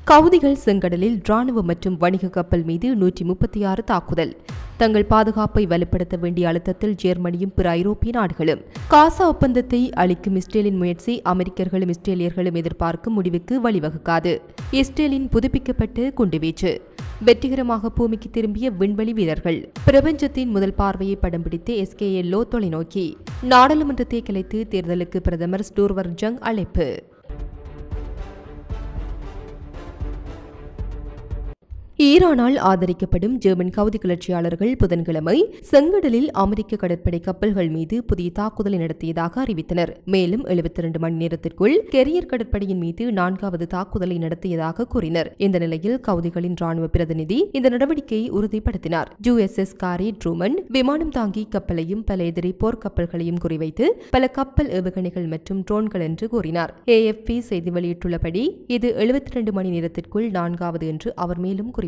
கவுதிகள் செங்கடலில் ராணுவ மற்றும் வணிக கப்பல் மீது 136 தாக்குதல். தங்கள் பாதுகாப்பை வலுப்படுத்த வேண்டிய அழுத்தத்தில் ஜெர்மனியும் பிற ஐரோப்பிய நாடுகளும். காசா ஒப்பந்தத்தை அளிக்கும் இஸ்ரேலின் முயற்சி அமெரிக்கர்களும் இஸ்ரேலியர்களும் எதிர்பார்க்கும் முடிவுக்கு வழிவகுக்காது. இஸ்ரேலின் புதுப்பிக்கப்பட்ட குண்டுவீச்சு. வெற்றிகரமாக பூமிக்கு திரும்பிய விண்வெளி வீரர்கள். பிரபஞ்சத்தின் முதல் பார்வையை படம் பிடித்த SKLO தொலைநோக்கி. நாடாளுமன்றத்தை கலைத்து தேர்தலுக்கு பிரதமர் ஸ்டோர்வர் ஜங் அழைப்பு. ஈரானால் ஆதரிக்கப்படும் ஜெர்மன் கவுதி கிளர்ச்சியாளர்கள் புதன்கிழமை செங்கடலில் அமெரிக்க கடற்படை கப்பல்கள் மீது புதிய தாக்குதலை நடத்தியதாக அறிவித்தனர். மேலும் 72 மணி நேரத்திற்குள் கெரியர் கடற்படையின் மீது 4வது தாக்குதலை நடத்தியதாக கூறினர். இந்த நிலையில் கவுதிகளின் ராணுவ பிரதிநிதி இந்த நடவடிக்கையை உறுதிப்படுத்தினார். USS காரி ட்ரூமன் விமானம் தாங்கி கப்பலையும் பல எதிரி போர்க்கப்பல்களையும் குறிவைத்து பல கப்பல் ஏவுகணைகள் மற்றும் ட்ரோன்கள் என்று கூறினார். AFP செய்தி வெளியிட்டுள்ளபடி இது 72 மணி நேரத்திற்குள் 4வது என்று அவர் மேலும் குறிப்பிட்டார்.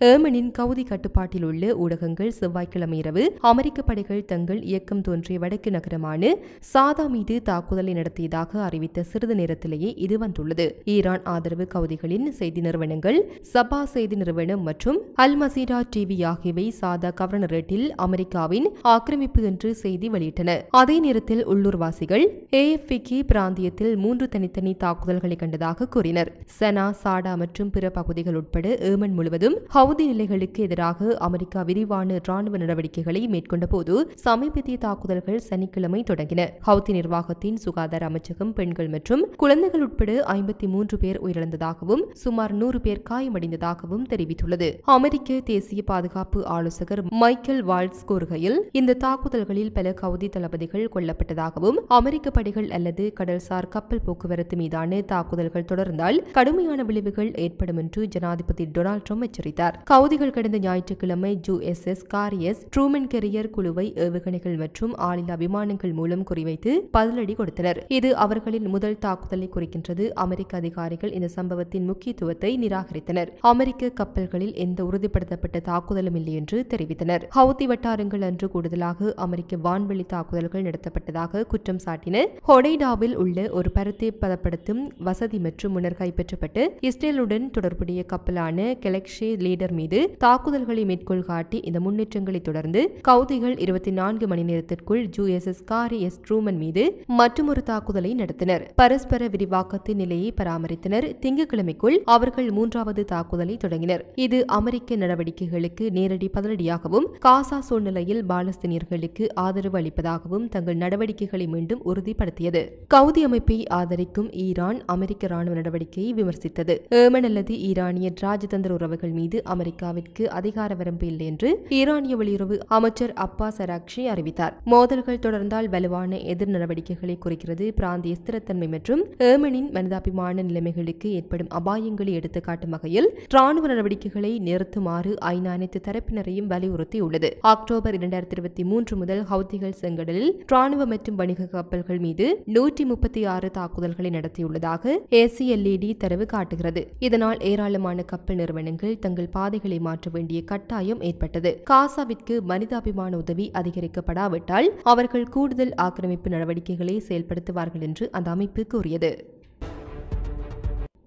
ஏமனின் கவுதி கட்டுப்பாட்டில் உள்ள ஊடகங்கள் செவ்வாய்க்கிழமை இரவு அமெரிக்க படைகள் தங்கள் இயக்கம் தோன்றிய வடக்கு நகரமான சாதா மீது தாக்குதலை நடத்தியதாக அறிவித்த சிறிது நேரத்திலேயே இது வந்துள்ளது. ஈரான் ஆதரவு கவுதிகளின் செய்தி நிறுவனங்கள் சபா செய்தி நிறுவனம் மற்றும் அல் மசீரா டிவி ஆகியவை சாதா கவர்னரேட்டில் அமெரிக்காவின் ஆக்கிரமிப்பு என்று செய்தி வெளியிட்டன. அதே நேரத்தில் உள்ளூர்வாசிகள் AFPக்கு பிராந்தியத்தில் 3 தனித்தனி தாக்குதல்களை கண்டதாக கூறினர். சனா, சாடா மற்றும் பிற பகுதிகள் உட்பட ஏமன் முழுவதும் ஹவுதி நிலைகளுக்கு எதிராக அமெரிக்கா விரிவான ராணுவ நடவடிக்கைகளை மேற்கொண்ட போது சமீபத்திய தாக்குதல்கள் சனிக்கிழமை தொடங்கின. ஹவுதி நிர்வாகத்தின் சுகாதார அமைச்சகம் பெண்கள் மற்றும் குழந்தைகள் உட்பட 53 பேர் உயிரிழந்ததாகவும் சுமார் 100 பேர் காயமடைந்ததாகவும் தெரிவித்துள்ளது. அமெரிக்க தேசிய பாதுகாப்பு ஆலோசகர் மைக்கேல் வால்ட்ஸ் கூறுகையில் இந்த தாக்குதல்களில் பல கவுதி தளபதிகள் கொல்லப்பட்டதாகவும் அமெரிக்க படைகள் அல்லது கடல்சார் கப்பல் போக்குவரத்து மீதான தாக்குதல்கள் தொடர்ந்தால் கடுமையான விளைவுகள் ஏற்படும் என்று ஜனாதிபதி டொனால்ட் ட்ரம்ப் எச்சரித்தார். கவுதிகள் கடந்த ஞாயிற்றுக்கிழமை USS காரியஸ் ட்ரூமன் கெரியர் குழுவை ஏவுகணைகள் மற்றும் ஆளில்லா விமானங்கள் மூலம் குறிவைத்து பதிலடி கொடுத்தனர். இது அவர்களின் முதல் தாக்குதலை குறிக்கின்றது. அமெரிக்க அதிகாரிகள் இந்த சம்பவத்தின் முக்கியத்துவத்தை நிராகரித்தனர். அமெரிக்க கப்பல்களில் எந்த உறுதிப்படுத்தப்பட்ட தாக்குதலும் இல்லை என்று தெரிவித்தனர். ஹவுதி வட்டாரங்கள் அன்று கூடுதலாக அமெரிக்க வான்வெளி தாக்குதல்கள் நடத்தப்பட்டதாக குற்றம் சாட்டினர். ஹொடைடாவில் உள்ள ஒரு பருத்தி பதப்படுத்தும் வசதி மற்றும் முன்னர் கைப்பற்றப்பட்டு இஸ்ரேலுடன் தொடர்புடைய கப்பலான கெலக்ஷே லீடர் மீது தாக்குதல்களை மேற்கோள் காட்டி இந்த முன்னேற்றங்களை தொடர்ந்து கவுதிகள் 24 மணி நேரத்திற்குள் USS காரியஸ் ட்ரூமன் மீது மற்றொரு தாக்குதலை நடத்தினர். பரஸ்பர விரிவாக்கத்தின் நிலையை பராமரித்தனர். திங்கட்கிழமைக்குள் அவர்கள் 3வது தாக்குதலை தொடங்கினர். இது அமெரிக்க நடவடிக்கைகளுக்கு நேரடி பதிலடியாகவும் காசா சூழ்நிலையில் பாலஸ்தீனியர்களுக்கு ஆதரவு அளிப்பதாகவும் தங்கள் நடவடிக்கைகளை மீண்டும் உறுதிப்படுத்தியது. கவுதி அமைப்பை ஆதரிக்கும் ஈரான் அமெரிக்க ராணுவ நடவடிக்கையை விமர்சித்தது. ஏமன் அல்லது ஈரானிய ராஜதந்திர உறவுகள் மீது அமெரிக்காவிற்கு அதிகார வரம்பு இல்லை என்று ஈரானிய வெளியுறவு அமைச்சர் அப்பாஸ் அராக்ஷி அறிவித்தார். மோதல்கள் தொடர்ந்தால் வலுவான எதிர் நடவடிக்கைகளை குறிக்கிறது. பிராந்திய ஸ்திரத்தன்மை மற்றும் ஏமனின் மனிதாபிமான நிலைமைகளுக்கு ஏற்படும் அபாயங்களை எடுத்துக்காட்டும் வகையில் ராணுவ நடவடிக்கைகளை நிறுத்துமாறு ஐநா அனைத்து தரப்பினரையும் வலியுறுத்தியுள்ளது. அக்டோபர் 2023 முதல் ஹவுதிகள் செங்கடலில் ராணுவ மற்றும் வணிக கப்பல்கள் மீது 136 தாக்குதல்களை நடத்தியுள்ளதாக ACLED தரவு காட்டுகிறது. இதனால் ஏராளமான கப்பல் நிறுவனங்கள் தங்கள் பாதைகளை மாற்ற வேண்டிய கட்டாயம் ஏற்பட்டது. காசாவிற்கு மனிதாபிமான உதவி அதிகரிக்கப்படாவிட்டால் அவர்கள் கூடுதல் ஆக்கிரமிப்பு நடவடிக்கைகளை செயல்படுத்துவார்கள் என்று அந்த அமைப்பு கூறியது.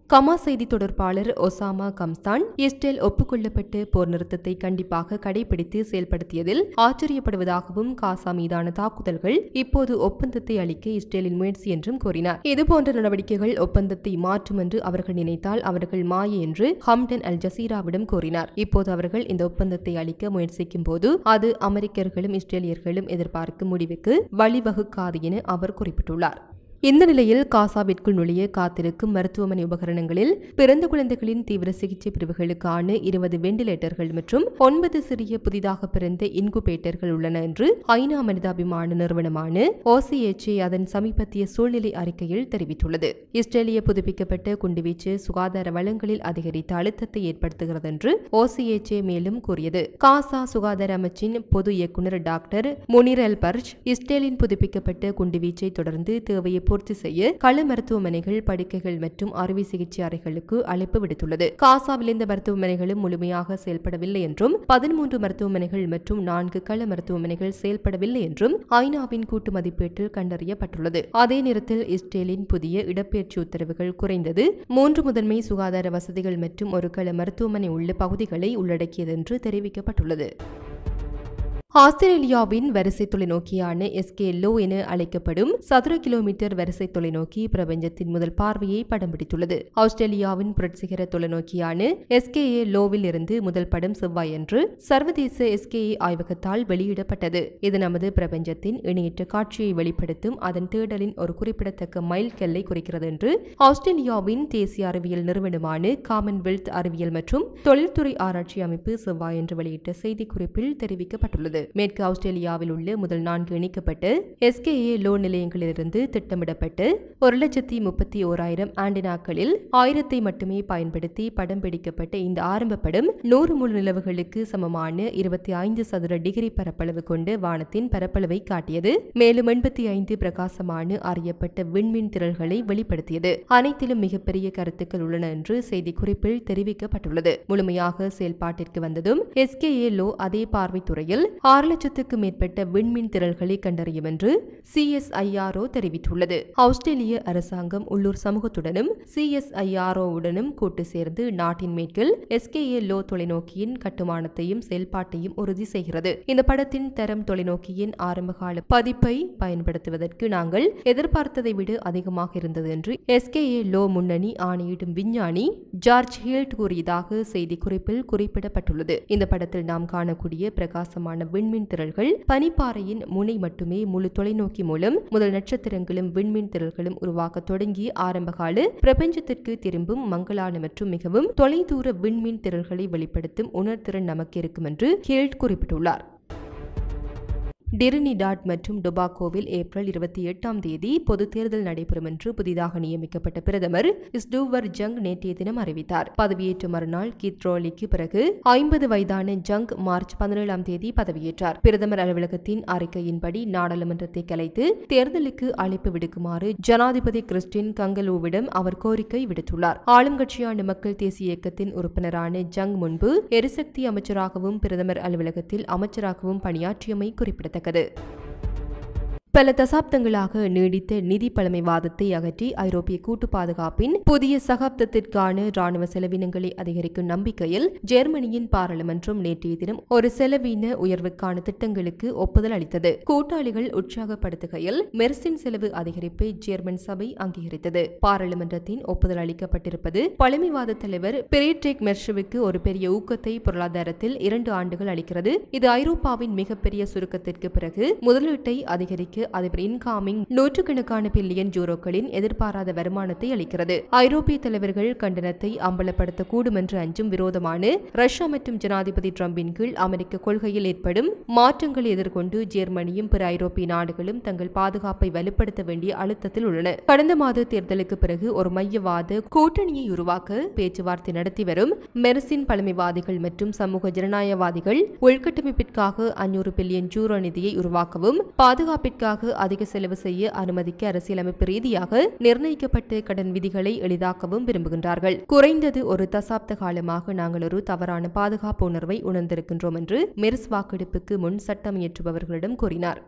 கமாஸ் செய்தி தொடர்பாளர் ஒசாமா கம்ஸ்தான் இஸ்ரேல் ஒப்புக்கொள்ளப்பட்டு போர் நிறுத்தத்தை கண்டிப்பாக கடைபிடித்து செயல்படுத்தியதில் ஆச்சரியப்படுவதாகவும் காசா மீதான தாக்குதல்கள் இப்போது ஒப்பந்தத்தை அளிக்க இஸ்ரேலின் முயற்சி என்றும் கூறினார். இதுபோன்ற நடவடிக்கைகள் ஒப்பந்தத்தை மாற்றும் என்று அவர்கள் நினைத்தால் அவர்கள் மாயை என்று ஹம்டன் அல் ஜசீராவிடம் கூறினார். இப்போது அவர்கள் இந்த ஒப்பந்தத்தை அளிக்க முயற்சிக்கும் போது அது அமெரிக்கர்களும் இஸ்ரேலியர்களும் எதிர்பார்க்கும் முடிவுக்கு வழிவகுக்காது என அவர் குறிப்பிட்டுள்ளார். இந்த நிலையில் காசாவிற்குள் நுழைய காத்திருக்கும் மருத்துவமனை உபகரணங்களில் பிறந்த குழந்தைகளின் தீவிர சிகிச்சை பிரிவுகளுக்கான 20 வெண்டிலேட்டர்கள் மற்றும் 9 சிறிய புதிதாக பிறந்த இன்குபேட்டர்கள் உள்ளன என்று ஐநா மனிதாபிமான நிறுவனமான OCHA அதன் சமீபத்திய சூழ்நிலை அறிக்கையில் தெரிவித்துள்ளது. இஸ்ரேலிய புதுப்பிக்கப்பட்ட குண்டுவீச்சு சுகாதார வளங்களில் அதிகரித்த அழுத்தத்தை ஏற்படுத்துகிறது என்று OCHA மேலும் கூறியது. காசா சுகாதார அமைச்சின் பொது இயக்குநர் டாக்டர் முனிர் அல் பர்ஜ் இஸ்ரேலின் புதுப்பிக்கப்பட்ட குண்டுவீச்சை தொடர்ந்து தேவையை பூர்த்தி செய்ய கள மருத்துவமனைகள், படுக்கைகள் மற்றும் அறுவை சிகிச்சை அறைகளுக்கு அழைப்பு விடுத்துள்ளது. காசாவில் இந்த மருத்துவமனைகளும் முழுமையாக செயல்படவில்லை என்றும் 13 மருத்துவமனைகள் மற்றும் 4 கள மருத்துவமனைகள் செயல்படவில்லை என்றும் ஐநாவின் கூட்டு மதிப்பீட்டில் கண்டறியப்பட்டுள்ளது. அதே நேரத்தில் இஸ்ரேலின் புதிய இடப்பெயர்ச்சி உத்தரவுகள் குறைந்தது 3 முதன்மை சுகாதார வசதிகள் மற்றும் ஒரு கள மருத்துவமனை உள்ள பகுதிகளை உள்ளடக்கியது என்று தெரிவிக்கப்பட்டுள்ளது. ஆஸ்திரேலியாவின் வரிசை தொலைநோக்கியான எஸ்கே லோ என அழைக்கப்படும் சதுர கிலோமீட்டர் வரிசை தொலைநோக்கி பிரபஞ்சத்தின் முதல் பார்வையை படம் பிடித்துள்ளது. ஆஸ்திரேலியாவின் புரட்சிகர தொலைநோக்கியான எஸ்கேஏ லோவில் இருந்து முதல் படம் செவ்வாயன்று சர்வதேச எஸ்கேஏ ஆய்வகத்தால் வெளியிடப்பட்டது. இது நமது பிரபஞ்சத்தின் இணையற்ற காட்சியை வெளிப்படுத்தும் அதன் தேடலின் ஒரு குறிப்பிடத்தக்க மைல் கல்லை குறிக்கிறது என்று ஆஸ்திரேலியாவின் தேசிய அறிவியல் நிறுவனமான காமன்வெல்த் அறிவியல் மற்றும் தொழில்துறை ஆராய்ச்சி அமைப்பு செவ்வாயன்று வெளியிட்ட செய்திக்குறிப்பில் தெரிவிக்கப்பட்டுள்ளது. மேற்கு ஆஸ்திரேலியாவில் உள்ள முதல் 4 இணைக்கப்பட்ட எஸ்கேஏ லோ நிலையங்களிலிருந்து திட்டமிடப்பட்டு 1,31,000 ஆண்டெனாக்களில் 1000 மட்டுமே பயன்படுத்தி படம் பிடிக்கப்பட்ட இந்த ஆரம்ப படம் 100 முழு நிலவுகளுக்கு சமமான 25 சதுர டிகிரி பரப்பளவு கொண்ட வானத்தின் பரப்பளவை காட்டியது. மேலும் 85 பிரகாசமான அறியப்பட்ட விண்மீன் திரள்களை வெளிப்படுத்தியது. அனைத்திலும் மிகப்பெரிய கருத்துக்கள் உள்ளன என்று செய்திக்குறிப்பில் தெரிவிக்கப்பட்டுள்ளது. முழுமையாக செயல்பாட்டிற்கு வந்ததும் எஸ்கேஏ லோ அதே பார்வைத்துறையில் 6,00,000க்கும் மேற்பட்ட விண்மீன் திரள்களை கண்டறியும் என்று CSIRO தெரிவித்துள்ளது. ஆஸ்திரேலிய அரசாங்கம் உள்ளூர் சமூகத்துடனும் CSIRO-உடனும் கூட்டு சேர்ந்து நாட்டின் மேற்கில் எஸ்கேஏ லோ தொலைநோக்கியின் கட்டுமானத்தையும் செயல்பாட்டையும் உறுதி செய்கிறது. இந்த படத்தின் தரம் தொலைநோக்கியின் ஆரம்பகால பதிப்பை பயன்படுத்துவதற்கு நாங்கள் எதிர்பார்த்ததை விட அதிகமாக இருந்தது என்று எஸ்கேஏ லோ முன்னணி ஆணையிடும் விஞ்ஞானி ஜார்ஜ் ஹீல்ட் கூறியதாக செய்திக்குறிப்பில் குறிப்பிடப்பட்டுள்ளது. இந்த படத்தில் நாம் காணக்கூடிய பிரகாசமான விண்மீன் திரள்கள் பனிப்பாறையின் முனை மட்டுமே முழு தொலைநோக்கி மூலம் முதல் நட்சத்திரங்களும் விண்மீன் திரள்களும் உருவாக்க தொடங்கி ஆரம்பகால பிரபஞ்சத்திற்கு திரும்பும் மங்கலான மற்றும் மிகவும் தொலைதூர விண்மீன் திரள்களை வெளிப்படுத்தும் உணர்திறன் நமக்கு இருக்கும் என்று ஹீல்ட் குறிப்பிட்டுள்ளார். டிரினிடாட் மற்றும் டொபாகோவில் ஏப்ரல் 28 பொது தேர்தல் நடைபெறும் என்று புதிதாக நியமிக்கப்பட்ட பிரதமர் இஸ்டூவர் ஜங் நேற்றைய தினம் அறிவித்தார். பதவியேற்ற மறுநாள் கித்ரோலிக்கு பிறகு 50 வயதான ஜங் மார்ச் 17 பதவியேற்றார். பிரதமர் அலுவலகத்தின் அறிக்கையின்படி நாடாளுமன்றத்தை கலைத்து தேர்தலுக்கு அழைப்பு விடுக்குமாறு ஜனாதிபதி கிறிஸ்டின் கங்கலூவிடம் அவர் கோரிக்கை விடுத்துள்ளார். ஆளும் கட்சியான மக்கள் தேசிய இயக்கத்தின் உறுப்பினரான ஜங் முன்பு எரிசக்தி அமைச்சராகவும் பிரதமர் அலுவலகத்தில் அமைச்சராகவும் பணியாற்றியமை குறிப்பிடத்தக்கது. பல தசாப்தங்களாக நீடித்த நிதி பழமைவாதத்தை அகற்றி ஐரோப்பிய கூட்டு பாதுகாப்பின் புதிய சகாப்தத்திற்கான ராணுவ செலவினங்களை அதிகரிக்கும் நம்பிக்கையில் ஜெர்மனியின் பாராளுமன்றம் நேற்றைய தினம் ஒரு செலவின உயர்வுக்கான திட்டங்களுக்கு ஒப்புதல் அளித்தது. கூட்டாளிகள் உற்சாகப்படுத்துகையில் மெர்சின் செலவு அதிகரிப்பை ஜெர்மன் சபை அங்கீகரித்தது. பாராளுமன்றத்தின் ஒப்புதல் அளிக்கப்பட்டிருப்பது பழமைவாத தலைவர் பிரீட்ரிக் மெர்ஷுவுக்கு ஒரு பெரிய ஊக்கத்தை பொருளாதாரத்தில் 2 ஆண்டுகள் அளிக்கிறது. இது ஐரோப்பாவின் மிகப்பெரிய சுருக்கத்திற்கு பிறகு முதலீட்டை அதிகரிக்க அதிபர் இன்காமிங் நூற்றுக்கணக்கான பில்லியன் யூரோக்களின் எதிர்பாராத வருமானத்தை அளிக்கிறது. ஐரோப்பிய தலைவர்கள் கண்டனத்தை அம்பலப்படுத்தக்கூடும் என்று அஞ்சும் விரோதமான ரஷ்யா மற்றும் ஜனாதிபதி டிரம்பின் கீழ் அமெரிக்க கொள்கையில் ஏற்படும் மாற்றங்களை எதிர்கொண்டு ஜெர்மனியும் பிற ஐரோப்பிய நாடுகளும் தங்கள் பாதுகாப்பை வலுப்படுத்த வேண்டிய அழுத்தத்தில் உள்ளன. கடந்த மாத தேர்தலுக்கு பிறகு ஒரு மையவாத கூட்டணியை உருவாக்க பேச்சுவார்த்தை நடத்தி வரும் மெர்சின் பழமைவாதிகள் மற்றும் சமூக ஜனநாயகவாதிகள் உள்கட்டமைப்பிற்காக 500 பில்லியன் யூரோ நிதியை உருவாக்கவும் பாதுகாப்பிற்காக அதிக செலவு செய்ய அனுமதிக்க அரசியலமைப்பு ரீதியாக நிர்ணயிக்கப்பட்ட கடன் விதிகளை எளிதாக்கவும் விரும்புகின்றார்கள். குறைந்தது ஒரு தசாப்த காலமாக நாங்கள் ஒரு தவறான பாதுகாப்பு உணர்வை உணர்ந்திருக்கின்றோம் என்று மெர்ஸ் வாக்கெடுப்புக்கு முன் சட்டம் இயற்றுபவர்களிடம் கூறினார்.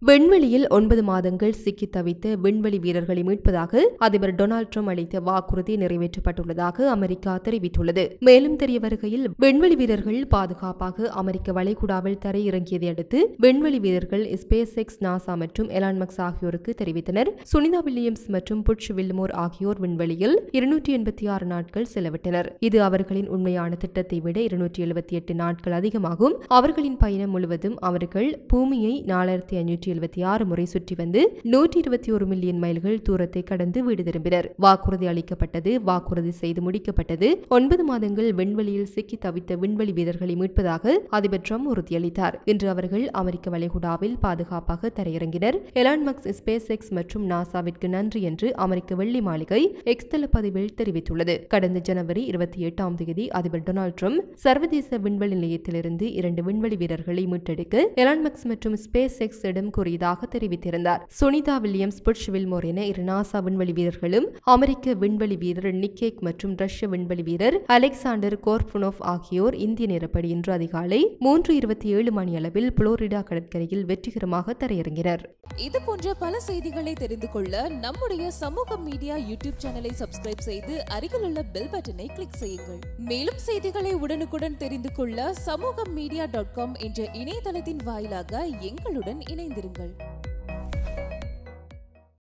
விண்வெளியில் 9 மாதங்கள் சிக்கி தவித்த விண்வெளி வீரர்களை மீட்பதாக அதிபர் டொனால்ட் ட்ரம்ப் அளித்த வாக்குறுதி நிறைவேற்றப்பட்டுள்ளதாக அமெரிக்கா தெரிவித்துள்ளது. மேலும் தெரிய வருகையில் விண்வெளி வீரர்கள் பாதுகாப்பாக அமெரிக்க வளைகுடாவில் தரையிறங்கியதை அடுத்து விண்வெளி வீரர்கள் ஸ்பேஸ் எக்ஸ், நாசா மற்றும் எலான் மஸ்க் ஆகியோருக்கு தெரிவித்தனர். சுனிதா வில்லியம்ஸ் மற்றும் புட்ச் வில்மோர் ஆகியோர் விண்வெளியில் 286 நாட்கள் செலவிட்டனர். இது அவர்களின் உண்மையான திட்டத்தை விட 278 நாட்கள் அதிகமாகும். அவர்களின் பயணம் முழுவதும் அவர்கள் பூமியை 4576 முறை சுற்றி வந்து 121 மில்லியன் மைல்கள் தூரத்தை கடந்து வீடு திரும்பினர். வாக்குறுதி அளிக்கப்பட்டது, வாக்குறுதி செய்து முடிக்கப்பட்டது. 9 மாதங்கள் விண்வெளியில் சிக்கி தவித்த விண்வெளி வீரர்களை மீட்பதாக அதிபர் ட்ரம்ப் உறுதியளித்தார். இன்று அவர்கள் அமெரிக்க வளைகுடாவில் பாதுகாப்பாக தரையிறங்கினர். எலான் மஸ்க், ஸ்பேஸ் எக்ஸ் மற்றும் நாசாவிற்கு நன்றி என்று அமெரிக்க வெள்ளி மாளிகை எக்ஸ் தள பதிவில் தெரிவித்துள்ளது. கடந்த ஜனவரி 28 அதிபர் டொனால்ட் ட்ரம்ப் சர்வதேச விண்வெளி நிலையத்திலிருந்து 2 விண்வெளி வீரர்களை மீட்டெடுக்க எலான் மஸ்க் மற்றும் ஸ்பேஸ் எக்ஸ் இடம் கூறியதாக தெரிவித்திருந்தார். சுனிதா வில்லியம்ஸ், புட்ச் வில்மோர் என 2 நாசா விண்வெளி வீரர்களும் அமெரிக்க விண்வெளி வீரர் நிக் கேக் மற்றும் ரஷ்ய விண்வெளி வீரர் அலெக்சாண்டர் கோர்புனோவ் ஆகியோர் இந்திய நேரப்படி இன்று அதிகாலை 3:27 மணியளவில் புளோரிடா கடற்கரையில் வெற்றிகரமாக தரையிறங்கினர். இது போன்ற பல செய்திகளை தெரிந்து கொள்ள நம்முடைய சமூக மீடியா யூடியூப் சேனலை சப்ஸ்கிரைப் செய்து அருகிலுள்ள பெல் பட்டனை கிளிக் செய்யுங்கள். மேலும் செய்திகளை உடனுக்குடன் தெரிந்து கொள்ள சமூகமீடியா.com என்ற இணையதளத்தின் வாயிலாக எங்களுடன் இணைந்திருங்கள்.